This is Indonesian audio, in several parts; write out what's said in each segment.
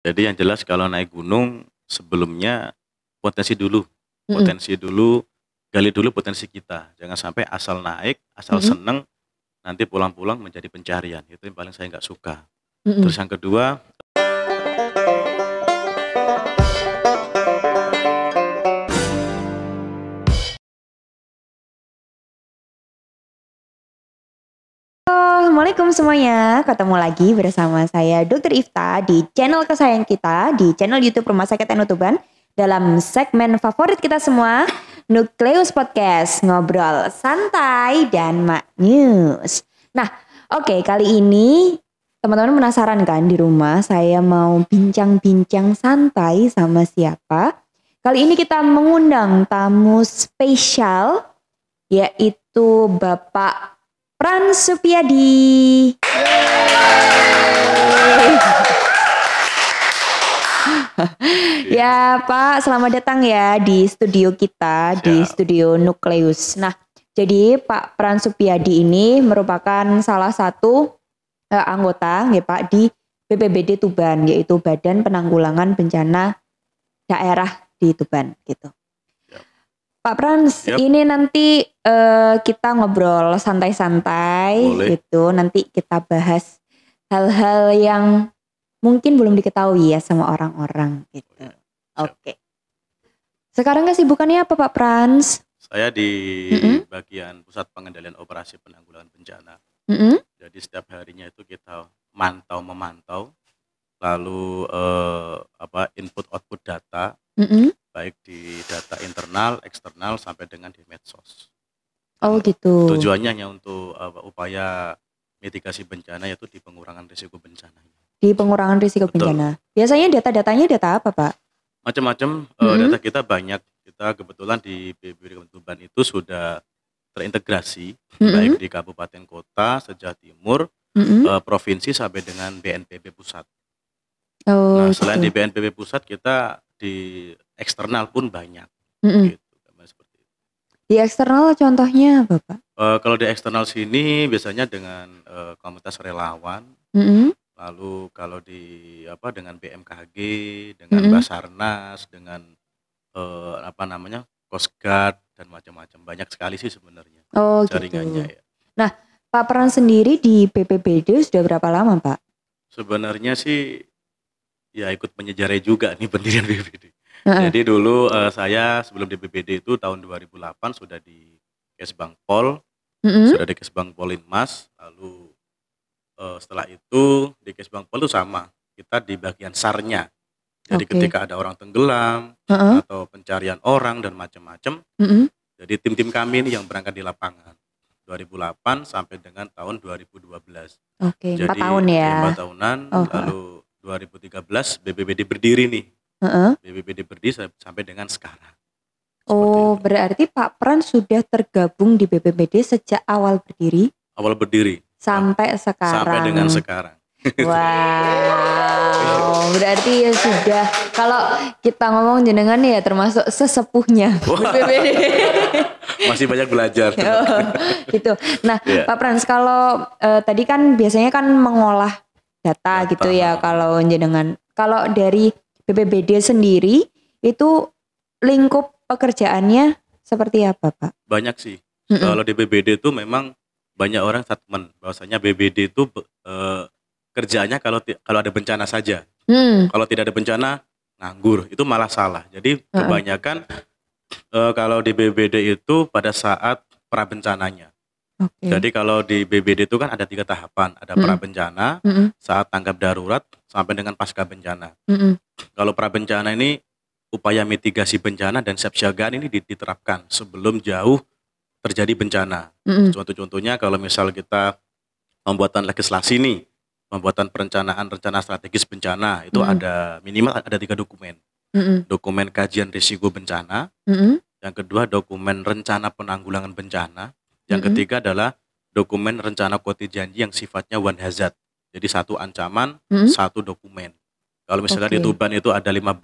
Jadi yang jelas kalau naik gunung sebelumnya potensi dulu, Mhm. potensi dulu, gali dulu potensi kita. Jangan sampai asal naik, asal Mhm. seneng, nanti pulang-pulang menjadi pencarian. Itu yang paling saya nggak suka. Mhm. Terus yang kedua, Assalamualaikum semuanya, ketemu lagi bersama saya Dr. Ifta di channel kesayangan kita, di channel YouTube Rumah Sakit NU Tuban, dalam segmen favorit kita semua, Nukleus Podcast, ngobrol santai dan maknyus. Nah, oke, kali ini teman-teman penasaran kan di rumah saya mau bincang-bincang santai sama siapa? Kali ini kita mengundang tamu spesial, yaitu Bapak Pran Supiyadi. Ya Pak, selamat datang ya di studio kita, di Siap. studio Nukleus. Nah, jadi Pak Pran Supiyadi ini merupakan salah satu anggota ya Pak di BPBD Tuban, yaitu Badan Penanggulangan Bencana Daerah di Tuban gitu. Siap. Pak Prans, Yap. ini nanti kita ngobrol santai-santai Boleh. gitu. Nanti kita bahas hal-hal yang mungkin belum diketahui ya sama orang-orang gitu. Siap. Oke. Sekarang kesibukannya apa Pak Prans? Saya di Mm-mm. bagian Pusat Pengendalian Operasi Penanggulangan Bencana. Mm-mm. Jadi setiap harinya itu kita memantau, lalu input output data, Mm-mm. baik di data internal, eksternal sampai dengan di medsos. Oh gitu. Tujuannya hanya untuk upaya mitigasi bencana, yaitu di pengurangan risiko bencana. Di pengurangan risiko Betul. bencana. Biasanya data-datanya data apa Pak? Macam-macam Mm-mm. data kita banyak. Kita kebetulan di BPBD Tuban itu sudah terintegrasi, Mm-mm. baik di kabupaten kota, sejauh timur, Mm-mm. provinsi sampai dengan BNPB pusat. Oh Nah, gitu. selain di BNPB pusat, kita di eksternal pun banyak. Mm-mm. Gitu. Seperti itu. Di eksternal contohnya apa Pak? Kalau di eksternal sini biasanya dengan komunitas relawan, Mm-mm. lalu kalau dengan BMKG, dengan Mm-mm. Basarnas, dengan Coast Guard dan macam-macam. Banyak sekali sih sebenarnya Oh jaringannya gitu. ya. Nah, Pak Pran sendiri di BPBD sudah berapa lama Pak? Sebenarnya sih ya ikut menyejarai juga nih pendirian BPBD. Heeh. Jadi dulu saya sebelum di BPBD itu tahun 2008 sudah di Kesbangpol, Mm-mm. sudah di Kesbangpol Linmas, lalu setelah itu di Kesbangpol itu sama, kita di bagian SAR-nya. Jadi Oke. ketika ada orang tenggelam Heeh. atau pencarian orang dan macam-macam, Mm-mm. jadi tim-tim kami ini yang berangkat di lapangan 2008 sampai dengan tahun 2012. Oke, 4 Jadi tahun ya. 5 tahunan, Oh, lalu 2013 BPBD berdiri nih. heeh. BPBD berdiri sampai dengan sekarang. Oh, Seperti itu. berarti Pak Pran sudah tergabung di BPBD sejak awal berdiri Awal berdiri sampai sekarang. sampai dengan sekarang. Wow, berarti ya sudah, kalau kita ngomong jenengan ya termasuk sesepuhnya BPBD. Masih banyak belajar. Oh, gitu. Nah, Iya. Pak Prans, kalau tadi kan biasanya kan mengolah data gitu ya, kalau jenengan. Kalau dari BPBD sendiri itu lingkup pekerjaannya seperti apa, Pak? Banyak sih. Mm-mm. Kalau di BPBD itu memang banyak orang statement bahwasanya BPBD itu kerjaannya kalau ada bencana saja. Kalau tidak ada bencana nganggur, itu malah salah. Jadi kebanyakan kalau di BPBD itu pada saat prabencananya. Oke. Jadi kalau di BPBD itu kan ada 3 tahapan, ada prabencana, Mm-mm. saat tanggap darurat, sampai dengan pasca bencana. Mm-mm. Kalau prabencana ini upaya mitigasi bencana dan siapsiagaan ini diterapkan sebelum jauh terjadi bencana. Mm-mm. Contoh-contohnya kalau misal kita pembuatan legislasi nih, pembuatan perencanaan rencana strategis bencana itu ada minimal ada 3 dokumen. Mm-mm. Dokumen kajian risiko bencana, Mm-mm. yang kedua dokumen rencana penanggulangan bencana, yang ketiga adalah dokumen rencana kontingensi yang sifatnya one hazard. Jadi satu ancaman, satu dokumen. Kalau misalnya di Tuban itu ada 15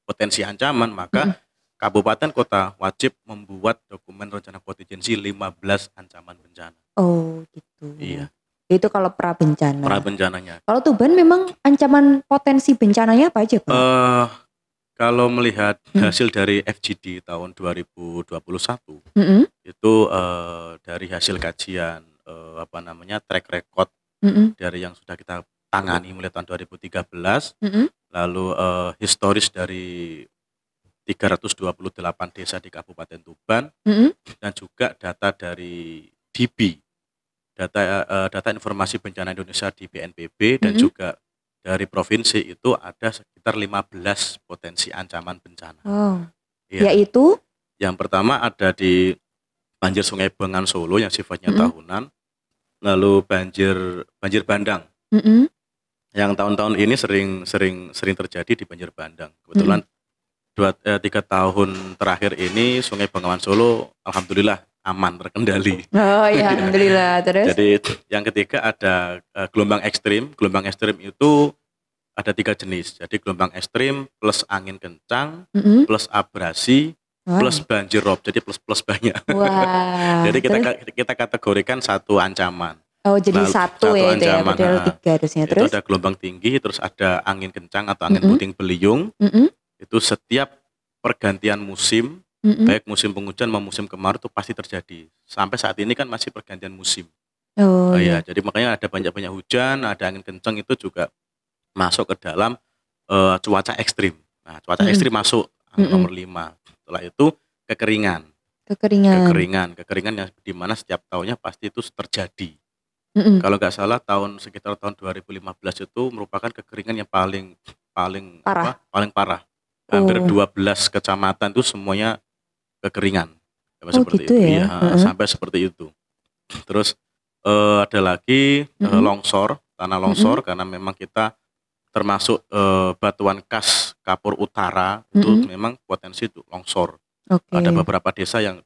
potensi ancaman, maka kabupaten kota wajib membuat dokumen rencana kontingensi 15 ancaman bencana. Oh gitu. Iya. Itu kalau pra bencana. Pra bencananya. Kalau Tuban memang ancaman potensi bencananya apa aja, Pak? Kalau melihat hasil dari FGD tahun 2021 itu dari hasil kajian track record dari yang sudah kita tangani mulai tahun 2013, lalu historis dari 328 desa di Kabupaten Tuban, dan juga data dari DIBI, data informasi bencana Indonesia di BNPB, dan juga dari provinsi itu ada sekitar 15 potensi ancaman bencana. Ya. Yaitu? Yang pertama ada di banjir Sungai Bengan Solo yang sifatnya tahunan, lalu banjir bandang. Yang tahun-tahun ini sering terjadi di banjir bandang. Kebetulan 3 tahun terakhir ini Sungai Bengawan Solo alhamdulillah aman, terkendali. Oh iya, alhamdulillah. Terus? Jadi yang ketiga ada gelombang ekstrim. Gelombang ekstrim itu ada 3 jenis. Jadi gelombang ekstrim plus angin kencang, plus abrasi, plus banjir rob. Jadi plus banyak. Jadi kita kategorikan satu ancaman. Oh, jadi satu ya itu ya, padahal 3 harusnya. Terus? Itu ada gelombang tinggi, terus ada angin kencang atau angin puting beliung. Itu setiap pergantian musim, baik musim penghujan maupun musim kemarau itu pasti terjadi. Sampai saat ini kan masih pergantian musim. Iya. Jadi makanya ada banyak hujan, ada angin kencang, itu juga masuk ke dalam cuaca ekstrim. Nah, cuaca ekstrim masuk nomor 5. Setelah itu kekeringan yang dimana setiap tahunnya pasti itu terjadi. Kalau nggak salah sekitar tahun 2015 itu merupakan kekeringan yang paling parah. Hampir 12 kecamatan itu semuanya kekeringan. Seperti gitu itu ya? Sampai seperti itu. Terus ada lagi longsor, tanah longsor, karena memang kita termasuk batuan khas Kapur Utara, itu memang potensi itu longsor. Ada beberapa desa yang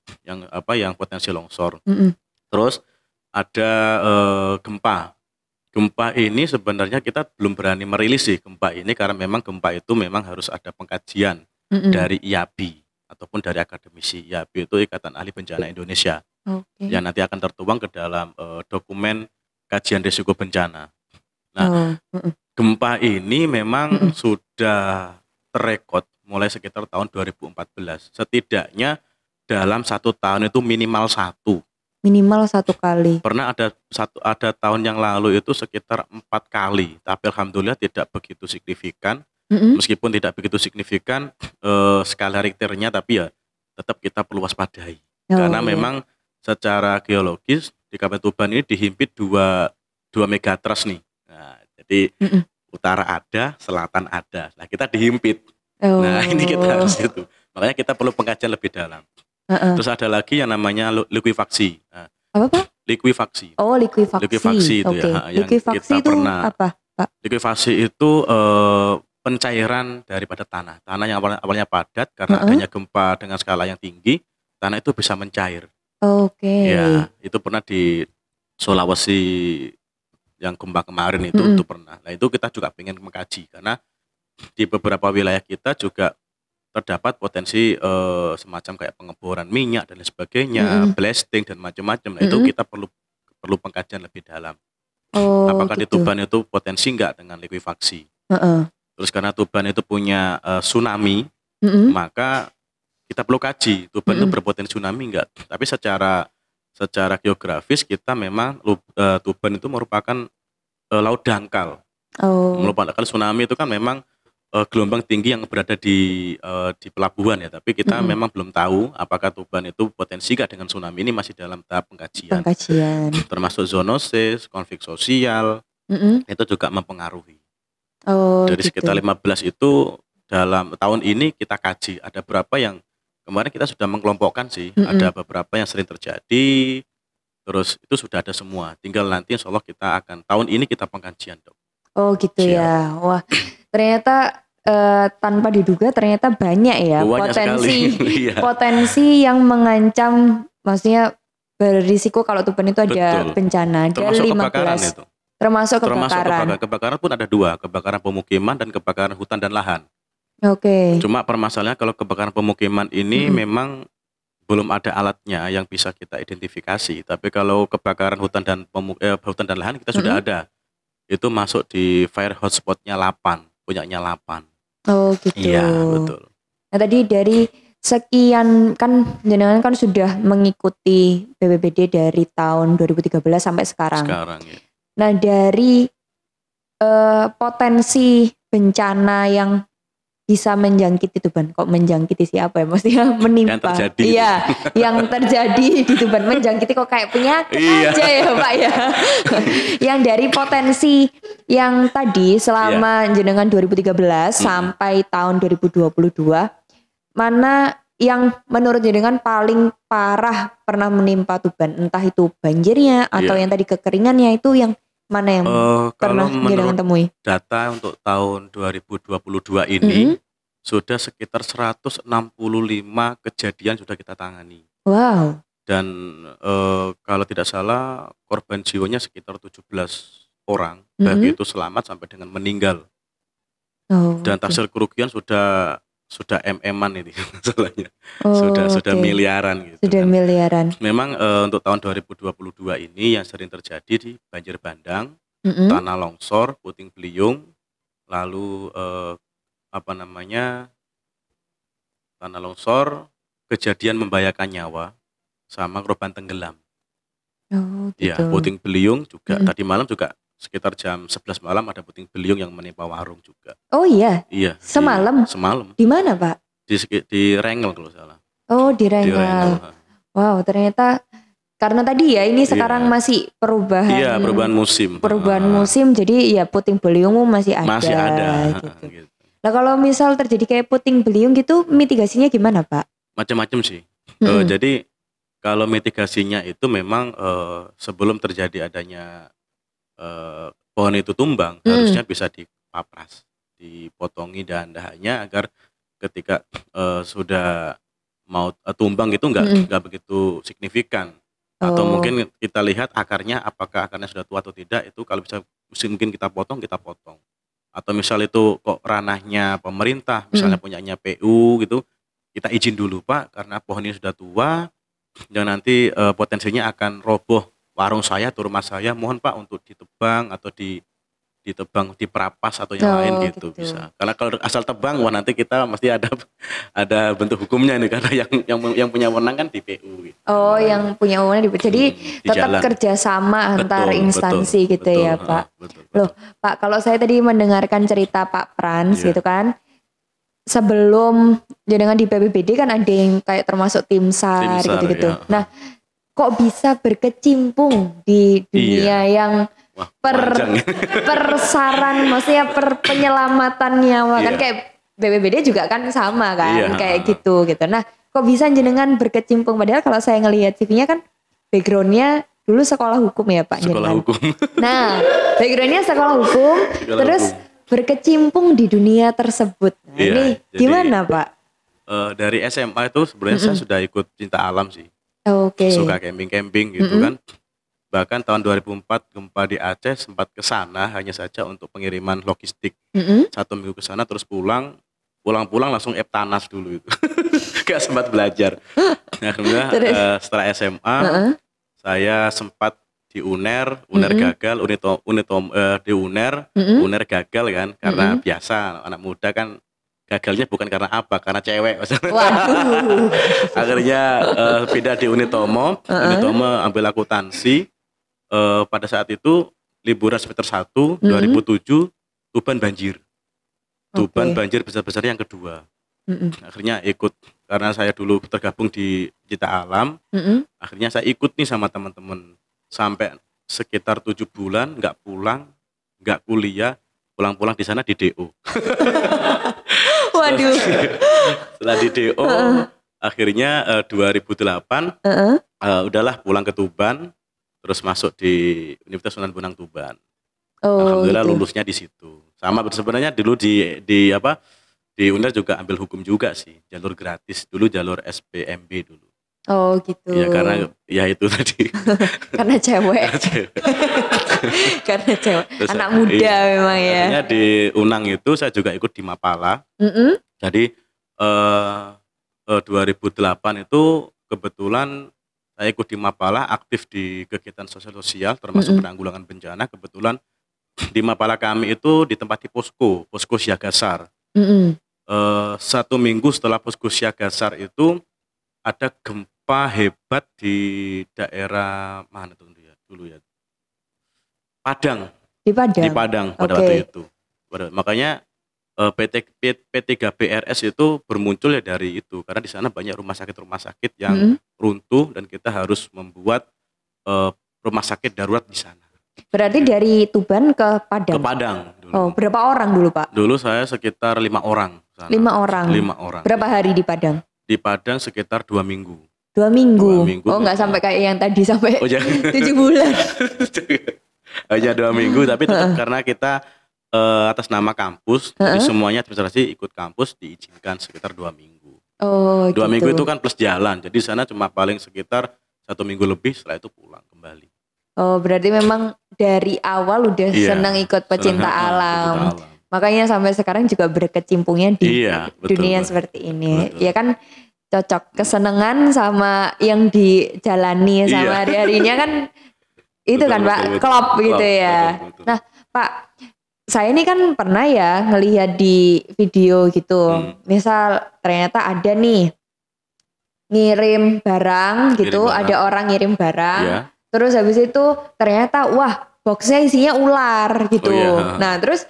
potensi longsor. Terus ada gempa. Gempa ini sebenarnya kita belum berani merilis sih gempa ini, karena memang gempa itu memang harus ada pengkajian dari IABI ataupun dari akademisi. IABI itu Ikatan Ahli Bencana Indonesia, yang nanti akan tertuang ke dalam dokumen kajian risiko bencana. Nah, gempa ini memang sudah terrekod mulai sekitar tahun 2014. Setidaknya dalam 1 tahun itu minimal 1 kali. Pernah ada tahun yang lalu itu sekitar 4 kali, tapi alhamdulillah tidak begitu signifikan. Meskipun tidak begitu signifikan skala Richternya, tapi ya tetap kita perlu waspadai. Karena memang secara geologis di Kabupaten Tuban ini dihimpit dua megatrust nih. Nah, jadi utara ada, selatan ada. Nah, kita dihimpit. Nah, ini kita harus itu. Makanya kita perlu pengkajian lebih dalam. Terus ada lagi yang namanya likuifaksi. Nah, apa Pak? Likuifaksi. Oh, likuifaksi itu ya. Yang likuifaksi kita itu pernah. Apa, Pak? Likuifaksi itu pencairan daripada tanah. Tanah yang awalnya padat karena adanya gempa dengan skala yang tinggi, tanah itu bisa mencair. Ya, itu pernah di Sulawesi yang gempa kemarin itu pernah. Nah, itu kita juga pengen mengkaji karena di beberapa wilayah kita juga terdapat potensi semacam kayak pengeboran minyak dan lain sebagainya, blasting dan macam-macam. Nah, itu kita perlu pengkajian lebih dalam. Apakah di Tuban itu potensi enggak dengan likuifaksi? Terus karena Tuban itu punya tsunami, maka kita perlu kaji Tuban itu berpotensi tsunami enggak. Tapi secara geografis kita memang Tuban itu merupakan laut dangkal. Merupakan tsunami itu kan memang gelombang tinggi yang berada di pelabuhan ya, tapi kita memang belum tahu apakah Tuban itu potensi nggak dengan tsunami. Ini masih dalam tahap pengkajian. Termasuk zoonosis, konflik sosial, itu juga mempengaruhi. Dari sekitar 15 itu dalam tahun ini kita kaji ada berapa yang kemarin kita sudah mengkelompokkan sih, ada beberapa yang sering terjadi, terus itu sudah ada semua. Tinggal nanti insya Allah kita akan tahun ini kita pengkajian, Dok. Oh gitu ya, wah ternyata tanpa diduga ternyata banyak ya potensi yang mengancam, maksudnya berisiko kalau Tuban itu ada bencana. Ada 15 itu. Termasuk kebakaran. Kebakaran pun ada 2, kebakaran pemukiman dan kebakaran hutan dan lahan. Cuma permasalahannya kalau kebakaran pemukiman ini memang belum ada alatnya yang bisa kita identifikasi. Tapi kalau kebakaran hutan dan lahan kita sudah ada. Itu masuk di fire hotspotnya Lapan, punyanya Lapan. Oh gitu. Iya betul. Nah tadi dari sekian kan jenengan kan sudah mengikuti BPBD dari tahun 2013 sampai sekarang. Sekarang ya. Nah dari potensi bencana yang bisa menjangkiti Tuban, kok menjangkiti siapa ya? Maksudnya menimpa. Yang terjadi. Iya, yang terjadi di Tuban menjangkiti kok kayak penyakit aja ya Pak ya. Yang dari potensi yang tadi selama jenengan 2013 sampai tahun 2022, mana yang menurut jenengan paling parah pernah menimpa Tuban? Entah itu banjirnya atau yang tadi kekeringannya, itu yang mana yang pernah jenengan temui? Data untuk tahun 2022 ini sudah sekitar 165 kejadian sudah kita tangani. Wow. Dan kalau tidak salah korban jiwanya sekitar 17 orang, baik itu selamat sampai dengan meninggal. Dan hasil kerugian sudah MM-an ini masalahnya. Sudah miliaran gitu. Sudah miliaran. Memang untuk tahun 2022 ini yang sering terjadi di banjir bandang, tanah longsor, puting beliung, lalu tanah longsor, kejadian membahayakan nyawa, sama korban tenggelam. Oh gitu. Ya, puting beliung juga tadi malam juga sekitar jam 11 malam ada puting beliung yang menimpa warung juga. Oh iya? Iya. Semalam? Semalam. Di mana Pak? Di Rengel kalau salah. Oh di Rengel. Wow ternyata karena tadi ya ini sekarang masih perubahan. Iya perubahan musim. Perubahan musim jadi ya puting beliung masih ada. Masih ada. Gitu. Nah kalau misal terjadi kayak puting beliung gitu mitigasinya gimana Pak? Macam-macam sih. Jadi kalau mitigasinya itu memang sebelum terjadi adanya pohon itu tumbang harusnya bisa dipapras, dipotongi dahan-dahannya agar ketika sudah mau tumbang itu nggak begitu signifikan. Atau mungkin kita lihat akarnya, apakah akarnya sudah tua atau tidak, itu kalau bisa mungkin kita potong. Atau misal itu kok ranahnya pemerintah, misalnya punyanya PU gitu, kita izin dulu Pak karena pohon ini sudah tua dan nanti potensinya akan roboh warung saya atau rumah saya, mohon Pak untuk ditebang atau ditebang, diperapas atau yang lain gitu bisa. Karena kalau asal tebang, wah nanti kita mesti ada bentuk hukumnya nih karena yang punya wewenang kan di PU. Gitu. Oh, yang punya wewenang di PU. Jadi tetap kerjasama antar instansi gitu ya Pak. Loh Pak, kalau saya tadi mendengarkan cerita Pak Frans gitu kan, sebelum jenengan di BPBD kan ada yang kayak termasuk tim SAR gitu-gitu. Ya. Nah, kok bisa berkecimpung di dunia yang persaran, maksudnya penyelamatan nyawa kan kayak BPBD juga kan sama kan kayak gitu. Nah, kok bisa jenengan berkecimpung padahal kalau saya ngelihat CV-nya kan background-nya dulu sekolah hukum ya Pak. Sekolah hukum. Nah, background-nya sekolah hukum, terus berkecimpung di dunia tersebut. Nah, ini gimana Pak? Dari SMA itu sebenarnya saya sudah ikut cinta alam sih. Suka camping gitu kan. Bahkan tahun 2004 gempa di Aceh sempat ke sana hanya saja untuk pengiriman logistik. 1 minggu ke sana terus pulang langsung Eptanas dulu itu. Gak sempat belajar. Nah, kemudian setelah SMA saya sempat di UNER gagal, di UNER gagal kan karena biasa anak muda kan gagalnya bukan karena apa, karena cewek. Waduh. Akhirnya pindah di Unitomo ambil akuntansi. Pada saat itu liburan semester 1 2007 Tuban banjir. Tuban banjir besar-besar yang kedua. Akhirnya ikut karena saya dulu tergabung di Cita Alam. Akhirnya saya ikut nih sama teman-teman sampai sekitar 7 bulan nggak pulang, nggak kuliah, pulang-pulang di sana di DO. Waduh. Setelah di DO akhirnya 2008 udahlah pulang ke Tuban, terus masuk di Universitas Sunan Bonang Tuban. Alhamdulillah gitu. Lulusnya di situ. Sama sebenarnya dulu di UNER juga ambil hukum juga sih, jalur gratis dulu, jalur SPMB dulu. Oh gitu. Ya karena ya itu tadi. Karena cewek. Karena cewek. Terus, anak muda memang ya. Akhirnya di Unang itu saya juga ikut di Mapala. Jadi 2008 itu kebetulan saya ikut di Mapala, aktif di kegiatan sosial termasuk penanggulangan bencana. Kebetulan di Mapala kami itu ditempati posko siaga SAR. 1 minggu setelah posko siaga SAR itu ada gempa hebat di daerah mana tuh ya dulu ya? Padang. Di Padang pada waktu itu. Makanya P3BRS itu bermuncul ya dari itu, karena di sana banyak rumah sakit yang runtuh dan kita harus membuat rumah sakit darurat di sana. Berarti dari Tuban ke Padang? Ke Padang dulu. Oh, berapa orang dulu Pak? Dulu saya sekitar 5 orang. 5 orang? 5 orang. Berapa hari di Padang? Di Padang sekitar 2 minggu. 2 minggu? Oh nggak sampai kayak yang tadi sampai 7 bulan? Hanya 2 minggu, tapi tetap karena kita atas nama kampus, jadi semuanya administrasi ikut kampus diizinkan sekitar 2 minggu. Oh 2 minggu itu kan plus jalan, jadi sana cuma paling sekitar 1 minggu lebih, setelah itu pulang kembali. Oh berarti memang dari awal udah senang ikut pecinta alam. Makanya sampai sekarang juga berkecimpungnya di dunia seperti ini. Betul. Ya kan cocok kesenangan sama yang dijalani sama hari-harinya kan itu betul, kan Pak, klop gitu ya. Betul. Nah Pak, saya ini kan pernah ya ngelihat di video gitu, misal ternyata ada nih ngirim barang gitu, ada orang ngirim barang, terus habis itu ternyata wah boxnya isinya ular gitu. Nah terus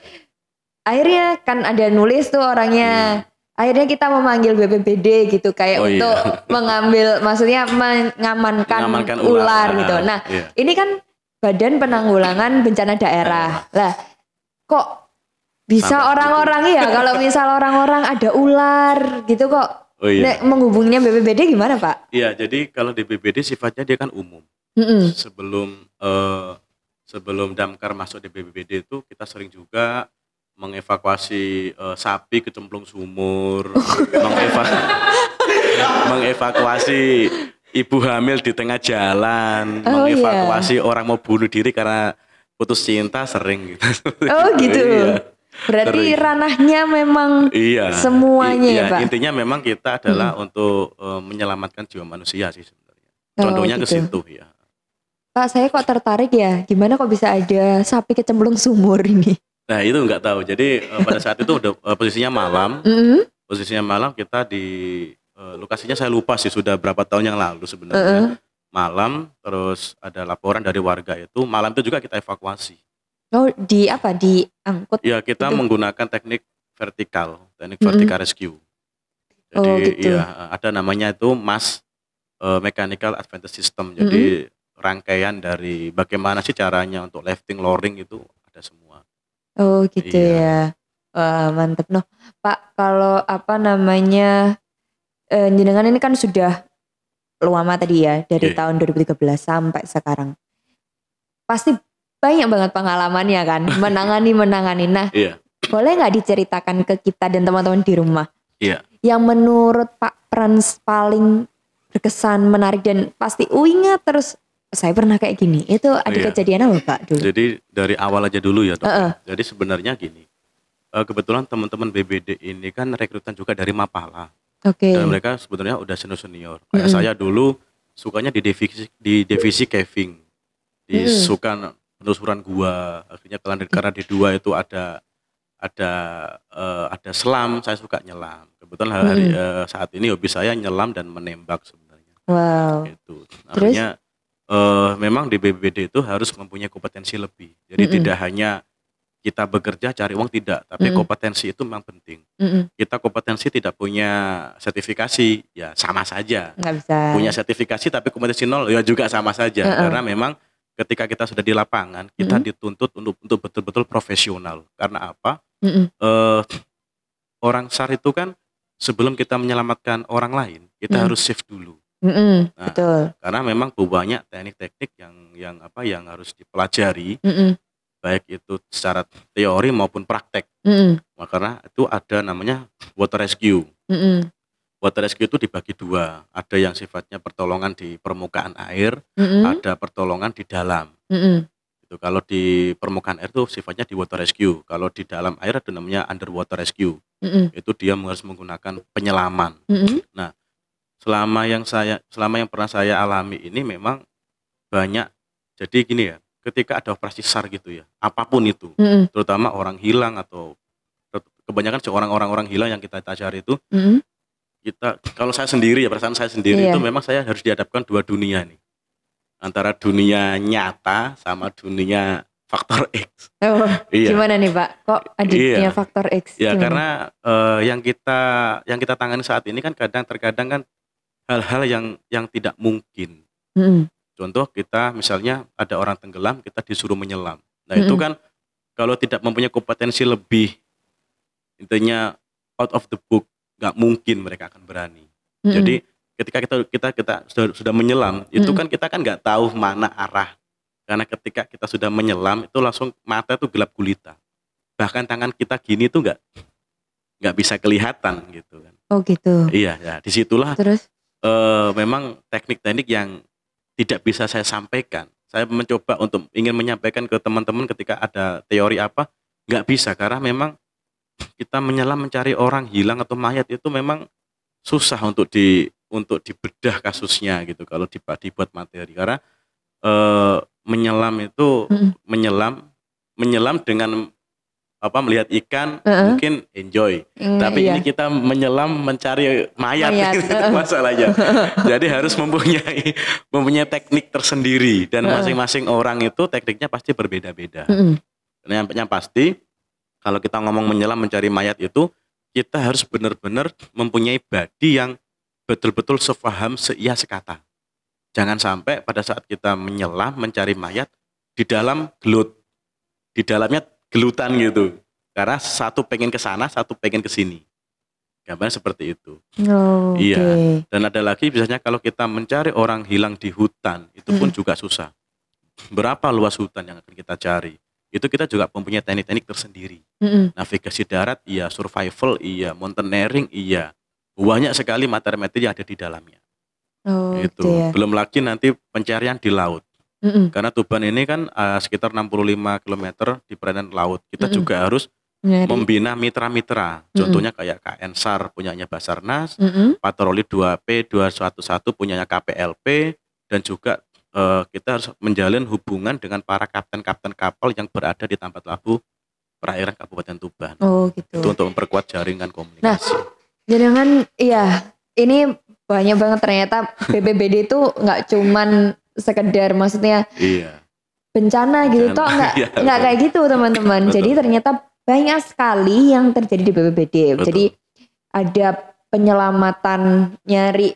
akhirnya kan ada nulis tuh orangnya, akhirnya kita memanggil BPBD gitu kayak untuk mengambil, maksudnya mengamankan ular gitu. Nah ini kan Badan Penanggulangan Bencana Daerah. Lah kok bisa orang-orang ya kalau misal orang-orang ada ular gitu kok menghubunginya BPBD gimana Pak? Iya, jadi kalau di BPBD sifatnya dia kan umum. Sebelum damkar masuk di BPBD itu kita sering juga mengevakuasi sapi kecemplung sumur, mengevakuasi ibu hamil di tengah jalan, mengevakuasi orang mau bunuh diri karena putus cinta sering gitu. Oh gitu. Berarti sering. Ranahnya memang semuanya ya Pak? Intinya memang kita adalah untuk menyelamatkan jiwa manusia sih sebenarnya. Contohnya gitu. Ke situ ya. Pak saya kok tertarik ya, gimana kok bisa ada sapi kecemplung sumur ini? Nah itu nggak tahu, jadi pada saat itu udah posisinya malam. Posisinya malam kita di lokasinya saya lupa sih, sudah berapa tahun yang lalu sebenarnya. Malam, terus ada laporan dari warga itu, malam itu juga kita evakuasi. Oh di apa? Diangkut? Ya kita menggunakan teknik vertikal rescue. Jadi ada namanya itu MAS, Mechanical Advantage System. Jadi rangkaian dari bagaimana sih caranya untuk lifting, lowering itu ada semua. Oh gitu ya. Wah mantep noh. Pak kalau apa namanya, jenengan ini kan sudah lama tadi ya, dari tahun 2013 sampai sekarang. Pasti banyak banget pengalamannya kan, menangani. Nah, boleh nggak diceritakan ke kita dan teman-teman di rumah? Yang menurut Pak Frans paling berkesan, menarik dan pasti ingat terus, saya pernah kayak gini. Itu ada kejadian apa Pak dulu? Jadi dari awal aja dulu ya Dok. Jadi sebenarnya gini, kebetulan teman-teman BBD ini kan rekrutan juga dari Mapala. Dan mereka sebenarnya udah senior. Kayak saya dulu sukanya di divisi caving, suka penelusuran gua. Akhirnya karena di 2 itu ada selam, saya suka nyelam. Kebetulan saat ini hobi saya nyelam dan menembak sebenarnya. Wow. Itu. Artinya memang di BBD itu harus mempunyai kompetensi lebih. Jadi tidak hanya kita bekerja cari uang, tidak, tapi kompetensi itu memang penting. Kita kompetensi tidak punya sertifikasi, ya sama saja. Nggak bisa. Punya sertifikasi tapi kompetensi 0, ya juga sama saja. Karena memang ketika kita sudah di lapangan, kita dituntut untuk betul-betul profesional. Karena apa? Orang SAR itu kan sebelum kita menyelamatkan orang lain, kita harus safe dulu. Nah, betul. Karena memang banyak teknik-teknik yang harus dipelajari. Baik itu secara teori maupun praktek. Karena itu ada namanya water rescue. Water rescue itu dibagi 2. Ada yang sifatnya pertolongan di permukaan air, ada pertolongan di dalam. Itu kalau di permukaan air itu sifatnya di water rescue. Kalau di dalam air ada namanya underwater rescue. Itu dia harus menggunakan penyelaman. Nah, selama yang pernah saya alami ini memang banyak. Jadi gini ya, ketika ada operasi SAR gitu ya, apapun itu, terutama orang hilang atau kebanyakan orang hilang yang kita cari itu, kita, kalau saya sendiri ya, perasaan saya sendiri itu memang saya harus dihadapkan dua dunia nih, antara dunia nyata sama dunia faktor X. Oh, gimana nih Pak? Kok adiknya faktor X? Ya karena yang kita tangani saat ini kan terkadang kan hal-hal yang tidak mungkin. Contoh kita misalnya ada orang tenggelam, kita disuruh menyelam. Nah itu kan kalau tidak mempunyai kompetensi lebih, intinya out of the book, nggak mungkin mereka akan berani. Jadi ketika kita sudah menyelam, itu kan kita kan nggak tahu mana arah. Karena ketika kita sudah menyelam itu langsung mata tuh gelap gulita. Bahkan tangan kita gini tuh nggak bisa kelihatan gitu kan. Oh gitu. Iya ya, disitulah. Terus? Memang teknik-teknik yang tidak bisa saya sampaikan. Saya mencoba untuk ingin menyampaikan ke teman-teman ketika ada teori apa, nggak bisa karena memang kita menyelam mencari orang hilang atau mayat itu memang susah untuk dibedah kasusnya gitu kalau dibuat materi karena menyelam itu menyelam dengan melihat ikan mungkin enjoy. Tapi ini kita menyelam mencari mayat. Itu masalahnya. Jadi harus mempunyai teknik tersendiri dan masing-masing orang itu tekniknya pasti berbeda-beda. Yang pasti kalau kita ngomong menyelam mencari mayat itu kita harus benar-benar mempunyai body yang betul-betul sepaham seia sekata. Jangan sampai pada saat kita menyelam mencari mayat di dalam gelut, di dalamnya gelutan gitu. Karena satu pengen ke sana, satu pengen ke sini. Gambarnya seperti itu. Iya. Dan ada lagi biasanya kalau kita mencari orang hilang di hutan, itu pun juga susah. Berapa luas hutan yang akan kita cari? Itu kita juga mempunyai teknik-teknik tersendiri. Navigasi darat, iya. Survival, iya. Mountaineering, iya. Banyak sekali materi-materi yang ada di dalamnya. Itu belum lagi nanti pencarian di laut. Karena Tuban ini kan sekitar 65 km di perairan laut. Kita juga harus membina mitra-mitra. Contohnya kayak KN SAR punyanya Basarnas, Patroli 2P 211 punyanya KPLP, dan juga kita harus menjalin hubungan dengan para kapten-kapten kapal yang berada di tempat labuh perairan Kabupaten Tuban. Gitu. Itu untuk memperkuat jaringan komunikasi. Nah, jangan ini banyak banget ternyata BPBD itu nggak cuman sekedar maksudnya bencana gitu toh nggak kayak gitu teman-teman. Jadi ternyata banyak sekali yang terjadi di BPBD. Jadi ada penyelamatan nyari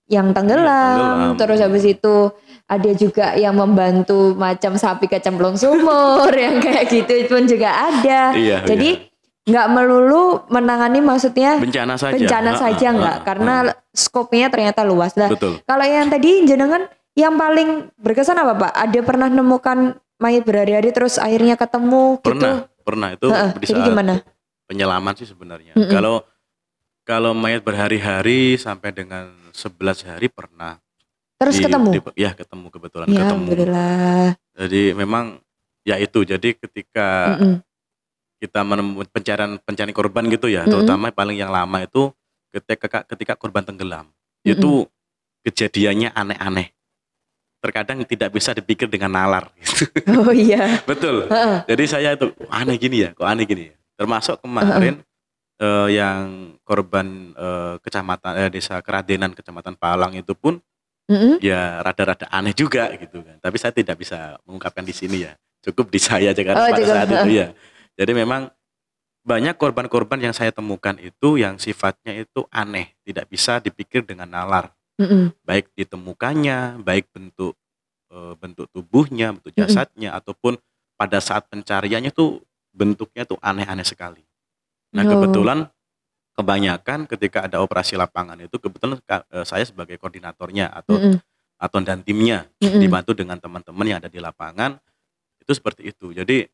yang tenggelam, terus habis itu ada juga yang membantu macam sapi kecemplung sumur yang kayak gitu pun juga ada. Jadi nggak melulu menangani maksudnya bencana saja nggak, karena skopnya ternyata luas lah. Kalau yang tadi jenengan yang paling berkesan apa Pak? Ada pernah nemukan mayat berhari-hari terus akhirnya ketemu gitu? Pernah itu di saat gimana? Penyelaman sih sebenarnya. Kalau mayat berhari-hari sampai dengan 11 hari pernah. Terus ketemu? Ketemu kebetulan ketemu. Alhamdulillah. Jadi memang ya itu, jadi ketika kita menemukan pencarian korban gitu ya, terutama paling yang lama itu ketika korban tenggelam. Itu kejadiannya aneh-aneh. Terkadang tidak bisa dipikir dengan nalar gitu. Oh iya. Betul. Jadi saya itu aneh gini ya, kok aneh gini ya. Termasuk kemarin yang korban kecamatan desa Keradenan Kecamatan Palang itu pun ya rada-rada aneh juga gitu kan. Tapi saya tidak bisa mengungkapkan di sini ya. Cukup di saya aja karena pada saat itu ya. Jadi memang banyak korban-korban yang saya temukan itu yang sifatnya itu aneh, tidak bisa dipikir dengan nalar. Baik ditemukannya, baik bentuk tubuhnya, bentuk jasadnya, ataupun pada saat pencariannya tuh bentuknya tuh aneh-aneh sekali. Nah kebetulan kebanyakan ketika ada operasi lapangan itu kebetulan saya sebagai koordinatornya atau dan timnya dibantu dengan teman-teman yang ada di lapangan itu seperti itu. Jadi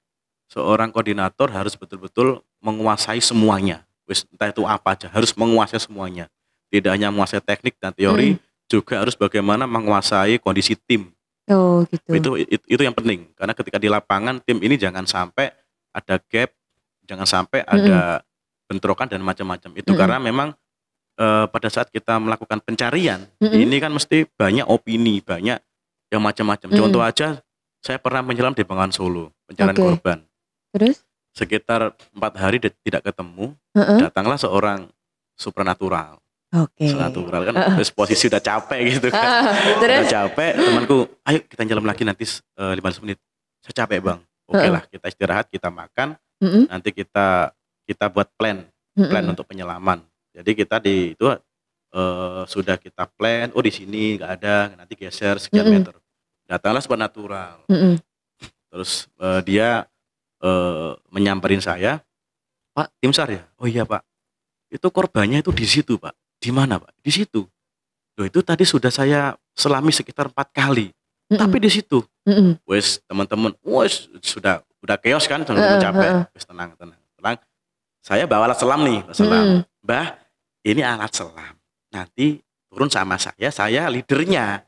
seorang koordinator harus betul-betul menguasai semuanya. Entah itu apa aja, harus menguasai semuanya. Tidak hanya menguasai teknik dan teori, juga harus bagaimana menguasai kondisi tim. Gitu. Itu yang penting. Karena ketika di lapangan tim ini jangan sampai ada gap, jangan sampai ada bentrokan dan macam-macam. Itu karena memang pada saat kita melakukan pencarian, ini kan mesti banyak opini, banyak yang macam-macam. Contoh aja, saya pernah menyelam di Bengawan Solo, pencarian korban. Terus? Sekitar 4 hari tidak ketemu, datanglah seorang supranatural. Supranatural kan, terus posisi udah capek gitu kan. Udah capek, temanku, ayo kita nyelam lagi nanti 15 menit. Saya capek bang, oke lah kita istirahat, kita makan, nanti kita buat plan untuk penyelaman. Jadi kita sudah kita plan, oh di sini nggak ada, nanti geser sekian meter. Datanglah supernatural. Terus dia menyamperin saya, Pak, tim SAR ya? Oh iya Pak, itu korbannya itu di situ Pak. Di mana Pak? Di situ. Loh itu tadi sudah saya selami sekitar 4 kali, tapi di situ. Wes teman-teman, wes udah chaos kan, teman-teman capek. Wes tenang. Saya bawa alat selam nih, selam. Mbah, ini alat selam. Nanti turun sama saya leadernya.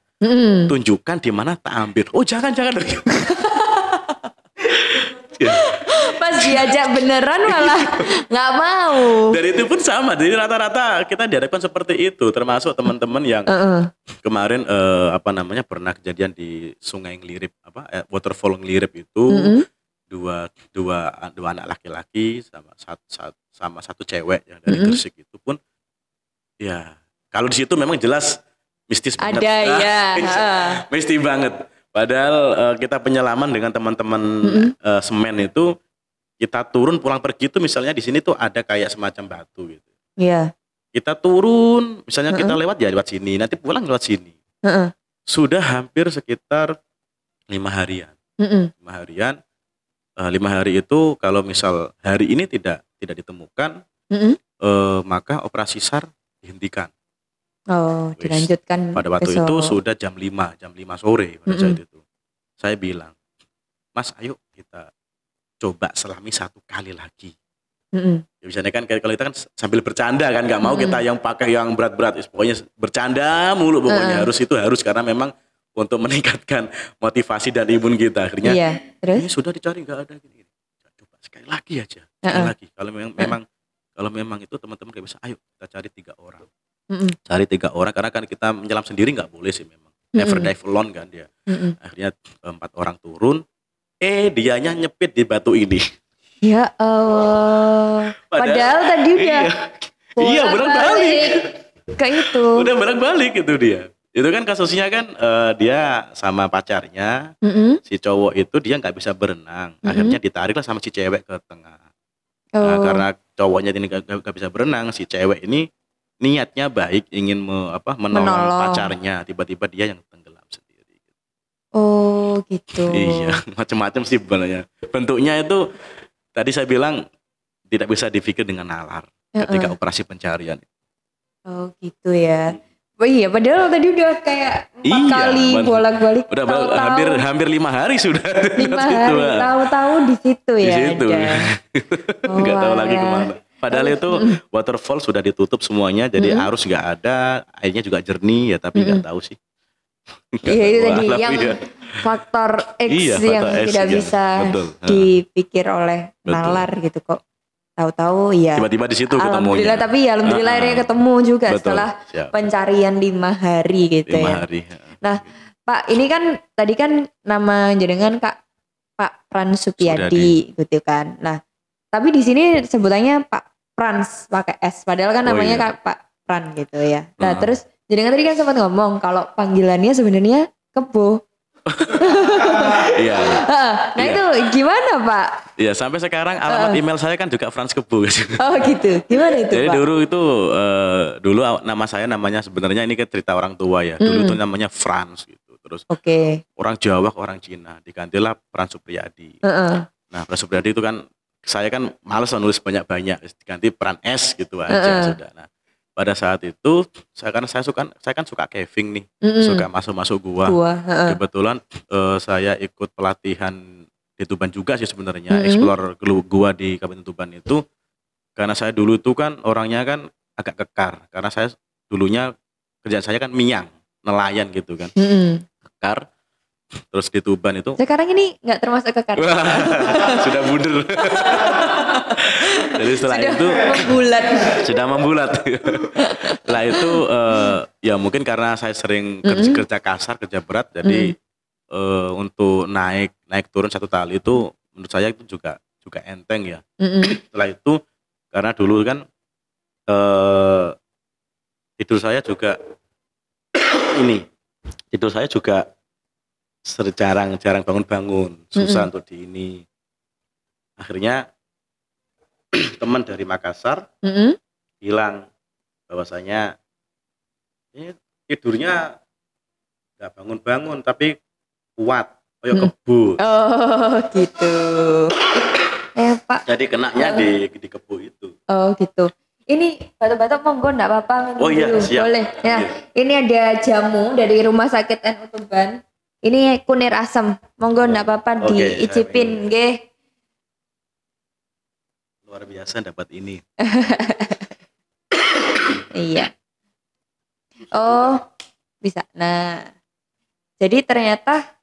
Tunjukkan di mana tak ambil. Oh jangan. Pas diajak beneran malah nggak mau. Dan itu pun sama. Jadi rata-rata kita dihadapkan seperti itu. Termasuk teman-teman yang kemarin pernah kejadian di Sungai Ngelirip, waterfall Ngelirip itu. Dua anak laki-laki sama satu cewek yang dari Gresik itu pun ya kalau di situ memang jelas mistis banget. Ada ya. Mistis banget. Padahal kita penyelaman dengan teman-teman semen itu, kita turun pulang pergi itu misalnya di sini tuh ada kayak semacam batu gitu. Iya. Kita turun misalnya kita lewat sini, nanti pulang lewat sini. Sudah hampir sekitar 5 harian. 5 harian. 5 hari itu kalau misal hari ini tidak ditemukan, maka operasi SAR dihentikan. Oh, dilanjutkan pada waktu besok. itu sudah jam 5 sore pada saat itu. Saya bilang, Mas ayo kita coba selami 1 kali lagi. Ya, misalnya kan kalau kita kan sambil bercanda kan, nggak mau kita yang pakai yang berat-berat, pokoknya bercanda mulu pokoknya, harus karena memang untuk meningkatkan motivasi dan imun kita. Akhirnya ini sudah dicari nggak ada gini. Coba sekali lagi aja, sekali lagi. Kalau memang itu teman-teman kayak bisa, ayo kita cari 3 orang. Cari 3 orang karena kan kita menyelam sendiri nggak boleh sih memang. Never dive alone kan dia. Akhirnya 4 orang turun, dianya nyepit di batu ini. Ya Allah. Padahal tadi udah bolak-balik ke itu. Udah bolak-balik itu dia. Itu kan kasusnya kan dia sama pacarnya, si cowok itu dia nggak bisa berenang, akhirnya ditariklah sama si cewek ke tengah. Nah, karena cowoknya ini nggak bisa berenang, si cewek ini niatnya baik, ingin menolong pacarnya, tiba-tiba dia yang tenggelam sendiri. Oh gitu. Iya, macam-macam sih sebenarnya. Bentuknya itu tadi saya bilang tidak bisa dipikir dengan nalar ketika operasi pencarian. Oh gitu ya. Oh iya, padahal tadi udah kayak 4 kali bolak-balik. Udah hampir 5 hari sudah. 5 hari, tahu-tahu di situ ya. Di situ. Nggak tahu lagi kemana. Padahal itu waterfall sudah ditutup semuanya, jadi arus nggak ada, airnya juga jernih ya, tapi nggak tahu sih. Iya itu tadi yang faktor X yang tidak bisa dipikir oleh nalar gitu kok. Tahu-tahu ya. Tiba-tiba di situ ketemunya. Alhamdulillah, tapi ya alhamdulillah akhirnya ketemu juga setelah pencarian 5 hari gitu 5 ya. hari. Nah, Pak, ini kan tadi kan nama jenengan Pak Frans Supyadi gitu kan. Nah, tapi di sini sebutannya Pak Frans pakai S, padahal kan namanya Kak Pak Fran gitu ya. Nah, terus jenengan tadi kan sempat ngomong kalau panggilannya sebenarnya Kebo. Iya. Nah itu gimana Pak? Iya, sampai sekarang alamat email saya kan juga Frans Kebo. Oh gitu, gimana itu Jadi Pak? Dulu nama saya namanya sebenarnya ini kan cerita orang tua ya. Dulu itu namanya Frans gitu. Terus orang Jawa ke orang Cina digantilah Frans Supyadi. Nah Frans Supyadi itu kan saya kan malas nulis banyak-banyak, diganti Fran S gitu aja sudah. Nah pada saat itu saya kan suka caving nih, suka masuk gua. Kebetulan saya ikut pelatihan di Tuban juga sih sebenarnya, explore gua di Kabupaten Tuban itu karena saya dulu itu kan orangnya kan agak kekar karena saya dulunya kerjaan saya kan minyang, nelayan gitu kan. Kekar. Terus di Tuban itu sekarang ini nggak termasuk kekar. Sudah bunder. Jadi setelah sudah itu membulat. sudah membulat. Setelah itu ya mungkin karena saya sering kerja kasar, kerja berat, jadi untuk naik turun satu tali itu menurut saya itu juga enteng ya. Setelah itu karena dulu kan tidur saya juga jarang bangun-bangun, susah untuk di ini. Akhirnya teman dari Makassar bilang bahwasanya ini tidurnya nggak bangun-bangun tapi kuat, kayak kebo. Oh gitu. Pak. Jadi kenanya di kebo itu. Oh gitu. Ini batuk-batuk monggo enggak apa-apa minum iya, dulu. Siap. Boleh. Ya, ini ada jamu dari Rumah Sakit NU Tuban. Ini kunir asam. Monggo enggak apa-apa diicipin nggih. Luar biasa dapat ini. Iya. Oh, bisa. Nah. Jadi ternyata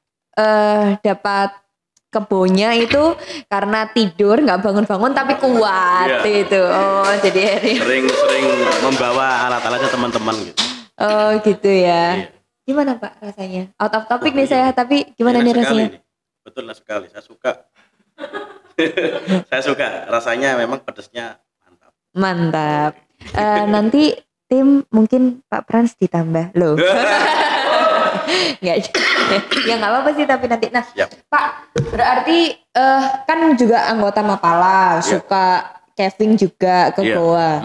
dapat kebonya itu karena tidur nggak bangun-bangun tapi kuat itu. Oh, jadi sering membawa alat-alatnya teman-teman gitu. Oh, gitu ya. Iya. Gimana Pak rasanya? Out of topic nih saya, tapi gimana nih rasanya? Betul sekali. Saya suka. Saya suka. Rasanya memang pedasnya mantap. Mantap. Nanti tim mungkin Pak Frans ditambah loh. Nggak, ya nggak apa-apa sih tapi nanti. Nah, Pak, berarti kan juga anggota Mapala, suka caving juga ke goa.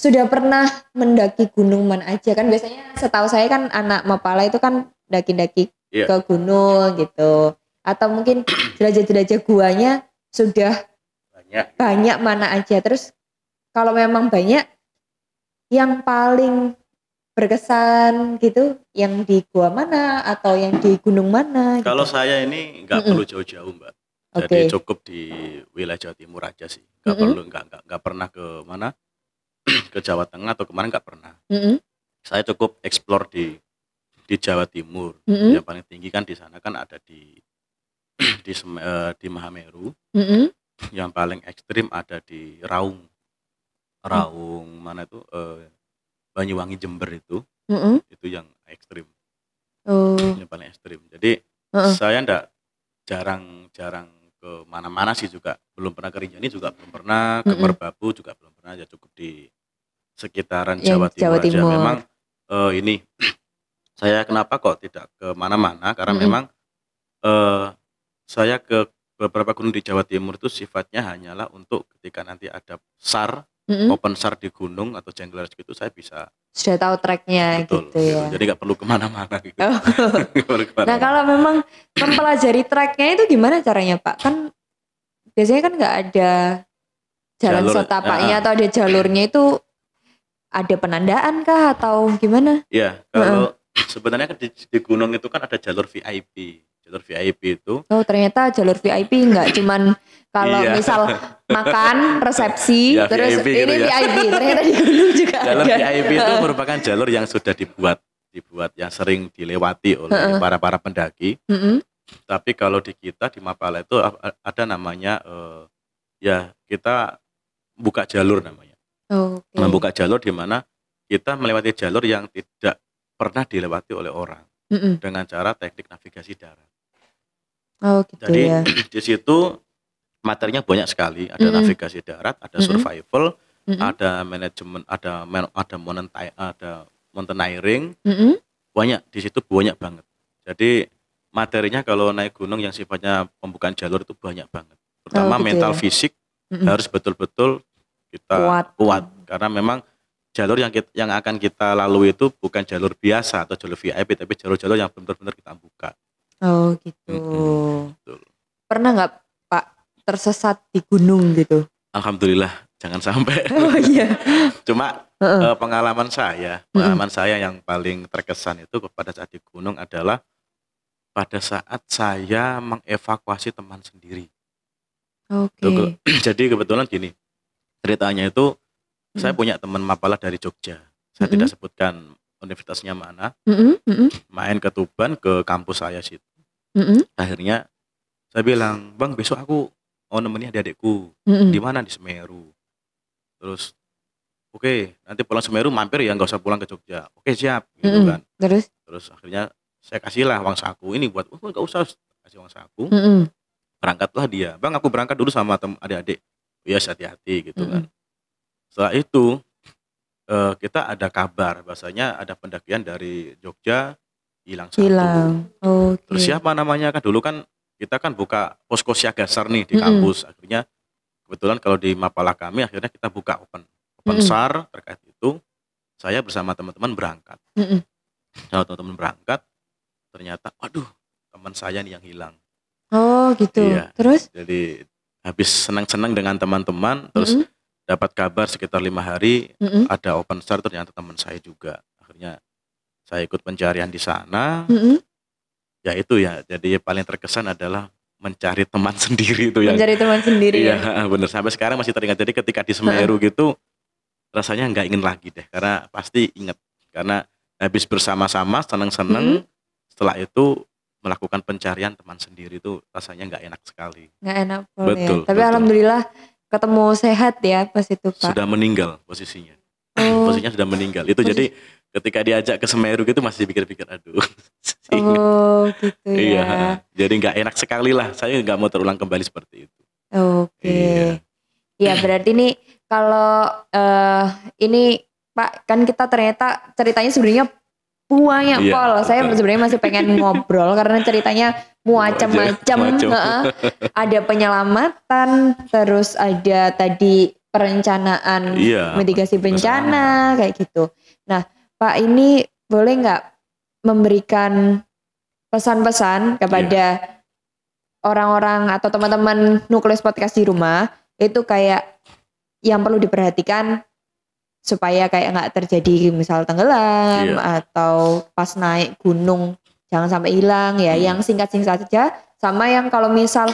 Sudah pernah mendaki gunung mana aja? Kan biasanya setahu saya kan anak Mapala itu kan daki-daki ke gunung gitu. Atau mungkin jelajah-jelajah guanya sudah banyak mana aja. Terus kalau memang banyak, yang paling berkesan gitu yang di gua mana atau yang di gunung mana gitu? Kalau saya ini nggak perlu jauh-jauh Mbak, jadi cukup di wilayah Jawa Timur aja sih, nggak perlu nggak pernah ke mana ke Jawa Tengah atau kemana, nggak pernah. Saya cukup explore di Jawa Timur. Yang paling tinggi kan di sana kan ada di Mahameru. Yang paling ekstrim ada di Raung mana itu Banyuwangi Jember itu yang ekstrim. Yang paling ekstrim. Jadi saya jarang ke mana-mana sih, juga belum pernah ke Rinjani, juga belum pernah ke Merbabu, juga belum pernah, ya cukup di sekitaran Jawa Timur aja. Memang ini saya kenapa kok tidak ke mana-mana, karena memang saya ke beberapa gunung di Jawa Timur itu sifatnya hanyalah untuk ketika nanti ada SAR, open SAR di gunung atau jungler gitu, saya bisa sudah tahu treknya gitu ya. Jadi nggak perlu kemana-mana gitu. Nah kalau memang mempelajari treknya itu gimana caranya Pak? Kan biasanya kan nggak ada jalan setapaknya atau ada jalurnya, itu ada penandaan kah atau gimana? Iya, kalau sebenarnya kan di gunung itu kan ada jalur VIP. Jalur VIP itu. Oh, ternyata jalur VIP nggak cuman kalau misal makan resepsi terus VIP ini gitu VIP, ternyata di gunung juga jalur ada. VIP itu merupakan jalur yang sudah dibuat yang sering dilewati oleh para pendaki. Tapi kalau di kita di Mapala itu ada namanya ya kita buka jalur namanya. Membuka jalur di mana kita melewati jalur yang tidak pernah dilewati oleh orang dengan cara teknik navigasi darat. Gitu. Jadi di situ materinya banyak sekali, ada navigasi darat, ada survival, ada manajemen, ada mountaineering, banyak di situ, banyak banget. Jadi materinya kalau naik gunung yang sifatnya pembukaan jalur itu banyak banget. Pertama mental fisik harus betul-betul kita kuat karena memang jalur yang akan kita lalui itu bukan jalur biasa atau jalur VIP, tapi jalur-jalur yang benar-benar kita buka. Oh gitu. Betul. Pernah nggak Pak tersesat di gunung gitu? Alhamdulillah, jangan sampai. Oh iya. Cuma pengalaman saya yang paling terkesan itu pada saat di gunung adalah pada saat saya mengevakuasi teman sendiri. Jadi kebetulan gini, ceritanya itu saya punya teman Mapala dari Jogja. Saya tidak sebutkan universitasnya mana. Main ke Tuban, ke kampus saya situ. Akhirnya saya bilang, "Bang, besok aku mau nemenin adik-adikku. Di mana? Di Semeru. Terus oke, nanti pulang Semeru mampir ya, nggak usah pulang ke Jogja. Oke, siap gitu kan. Terus akhirnya saya kasihlah uang saku ini buat, nggak usah, kasih uang saku. Berangkatlah dia, bang aku berangkat dulu sama adik-adik. Ya hati-hati gitu kan. Setelah itu kita ada kabar bahasanya ada pendakian dari Jogja hilang satu. Okay. Terus siapa namanya, kan dulu kan kita kan buka posko siaga SAR nih di kampus. Akhirnya kebetulan kalau di Mapala kami akhirnya kita buka open SAR terkait itu. Saya bersama teman-teman berangkat. Sama teman-teman berangkat, ternyata waduh teman saya nih yang hilang. Oh gitu. Iya. Terus? Jadi habis senang-senang dengan teman-teman, terus dapat kabar sekitar 5 hari ada open SAR, ternyata teman saya juga. Akhirnya saya ikut pencarian di sana. Ya itu ya, jadi paling terkesan adalah mencari teman sendiri itu ya. Mencari teman sendiri. Iya, bener. Sampai sekarang masih teringat. Jadi ketika di Semeru gitu, rasanya nggak ingin lagi deh, karena pasti ingat. Karena habis bersama-sama, seneng-seneng, setelah itu melakukan pencarian teman sendiri itu rasanya nggak enak sekali. Nggak enak betul, ya. Tapi betul. Alhamdulillah ketemu sehat ya pas itu Pak. Sudah meninggal posisinya. Posisinya sudah meninggal. Itu jadi ketika diajak ke Semeru gitu masih pikir-pikir aduh. Gitu ya. Iya, jadi nggak enak sekali lah. Saya nggak mau terulang kembali seperti itu. Oke. Ya berarti nih kalau ini Pak, kan kita ternyata ceritanya sebenarnya banyak Pol. Saya sebenarnya masih pengen ngobrol karena ceritanya macam-macam. Ada penyelamatan, terus ada tadi perencanaan mitigasi bencana kayak gitu. Nah Pak, ini boleh nggak memberikan pesan-pesan kepada orang-orang atau teman-teman Nukleus Podcast di rumah, itu kayak yang perlu diperhatikan supaya kayak nggak terjadi misal tenggelam atau pas naik gunung jangan sampai hilang ya. Yang singkat-singkat saja, sama yang kalau misal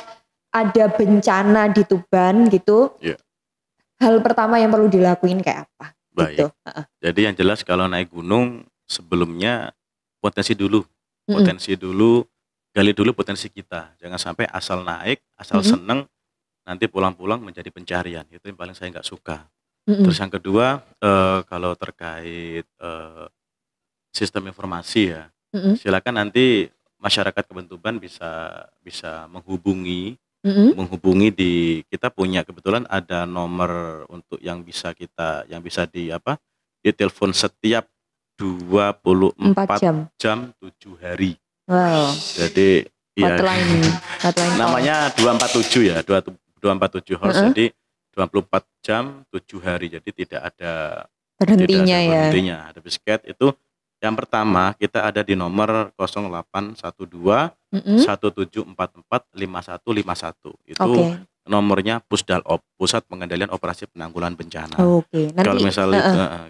ada bencana di Tuban gitu, hal pertama yang perlu dilakuin kayak apa? Baik. Gitu. Jadi yang jelas kalau naik gunung sebelumnya potensi dulu, gali dulu potensi kita. Jangan sampai asal naik, asal seneng, nanti pulang-pulang menjadi pencarian. Itu yang paling saya nggak suka. Terus yang kedua, kalau terkait sistem informasi ya, silakan nanti masyarakat Kebentuban bisa menghubungi di, kita punya kebetulan ada nomor untuk yang bisa ditelepon setiap 24 jam 7 hari. Wow. Jadi hotline namanya 247 ya, 247 hours. Jadi 24 jam 7 hari, jadi tidak ada berhentinya ya. Ada bisket itu. Yang pertama kita ada di nomor 0812 1744 5151. Itu nomornya Pusdalop, Pusat Pengendalian Operasi Penanggulangan Bencana.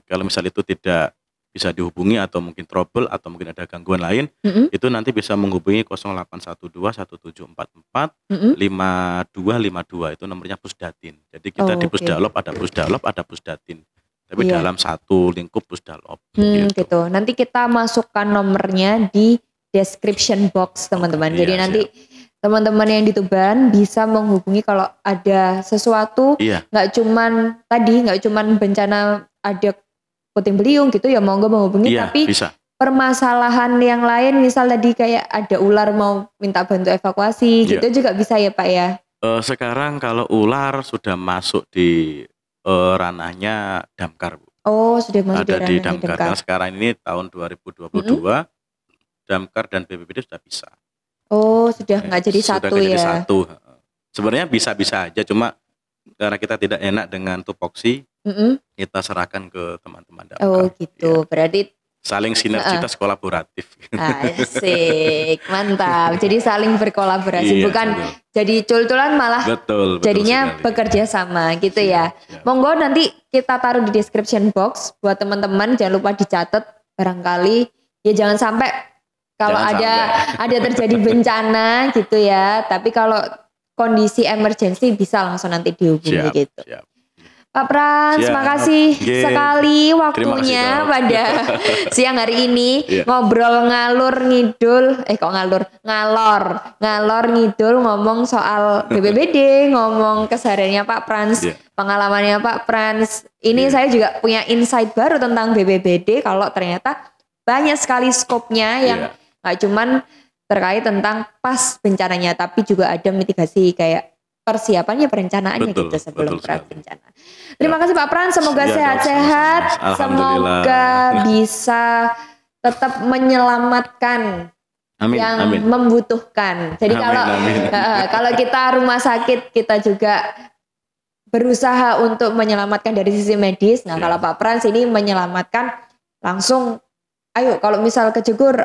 Kalau misal itu tidak bisa dihubungi atau mungkin trouble atau mungkin ada gangguan lain, itu nanti bisa menghubungi 0812 1744 5252. Itu nomornya Pusdatin. Jadi kita di Pusdalop ada Pusdatin. Tapi dalam satu lingkup Pusdalop. Gitu. Nanti kita masukkan nomornya di description box teman-teman. Jadi nanti teman-teman yang di Tuban bisa menghubungi kalau ada sesuatu, nggak cuman bencana ada puting beliung gitu ya, monggo menghubungi, tapi bisa. Permasalahan yang lain misal tadi kayak ada ular mau minta bantu evakuasi gitu juga bisa ya Pak ya. Sekarang kalau ular sudah masuk di ranahnya Damkar, Bu. Oh, sudah masuk ada di Damkar. Karena sekarang ini tahun 2022 Damkar dan BPBD sudah bisa. Oh, sudah nggak jadi satu ya. Satu. Sebenarnya bisa-bisa aja, cuma karena kita tidak enak dengan tupoksi, kita serahkan ke teman-teman Damkar. Oh gitu, berarti saling sinergitas kolaboratif. Asik, mantap. Jadi saling berkolaborasi, bukan jadi cul-culan, malah betul jadinya sekali. Bekerja sama gitu ya. Monggo nanti kita taruh di description box buat teman-teman, jangan lupa dicatat barangkali ya, jangan sampai kalau ada terjadi bencana gitu ya. Tapi kalau kondisi emergency bisa langsung nanti dihubungi gitu. Pak Frans, makasih sekali waktunya pada siang hari ini ngobrol ngalor ngidul, ngalor ngidul ngomong soal BPBD, ngomong kesehariannya Pak Frans, pengalamannya Pak Frans. Ini saya juga punya insight baru tentang BPBD kalau ternyata banyak sekali skopnya yang gak cuman terkait tentang pas bencananya, tapi juga ada mitigasi kayak persiapannya, perencanaannya gitu sebelum bencana. Terima kasih Pak Frans, semoga sehat-sehat, semoga bisa tetap menyelamatkan yang membutuhkan. Jadi kalau kita rumah sakit kita juga berusaha untuk menyelamatkan dari sisi medis. Nah kalau Pak Frans ini menyelamatkan langsung. Ayo kalau misal kejegur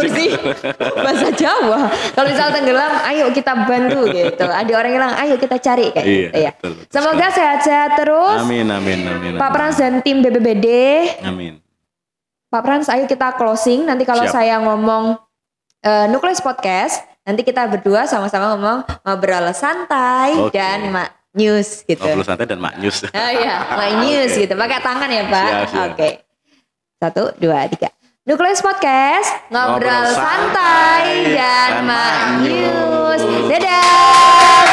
sih bahasa Jawa. Kalau misal tenggelam, ayo kita bantu gitu. Ada orang bilang, ayo kita cari kayak gitu ya. Betul, semoga sehat-sehat terus. Amin. Pak Frans dan tim BPBD. Amin. Pak Frans, ayo kita closing. Nanti kalau saya ngomong Nukleus Podcast, nanti kita berdua sama-sama ngomong ngobrol santai dan Mak News gitu. Ngobrol santai dan Mak News. Mak News gitu. Pakai tangan ya Pak. Oke. 1, 2, 3. Nukleus Podcast, ngobrol santai dan Mak News. Dadah.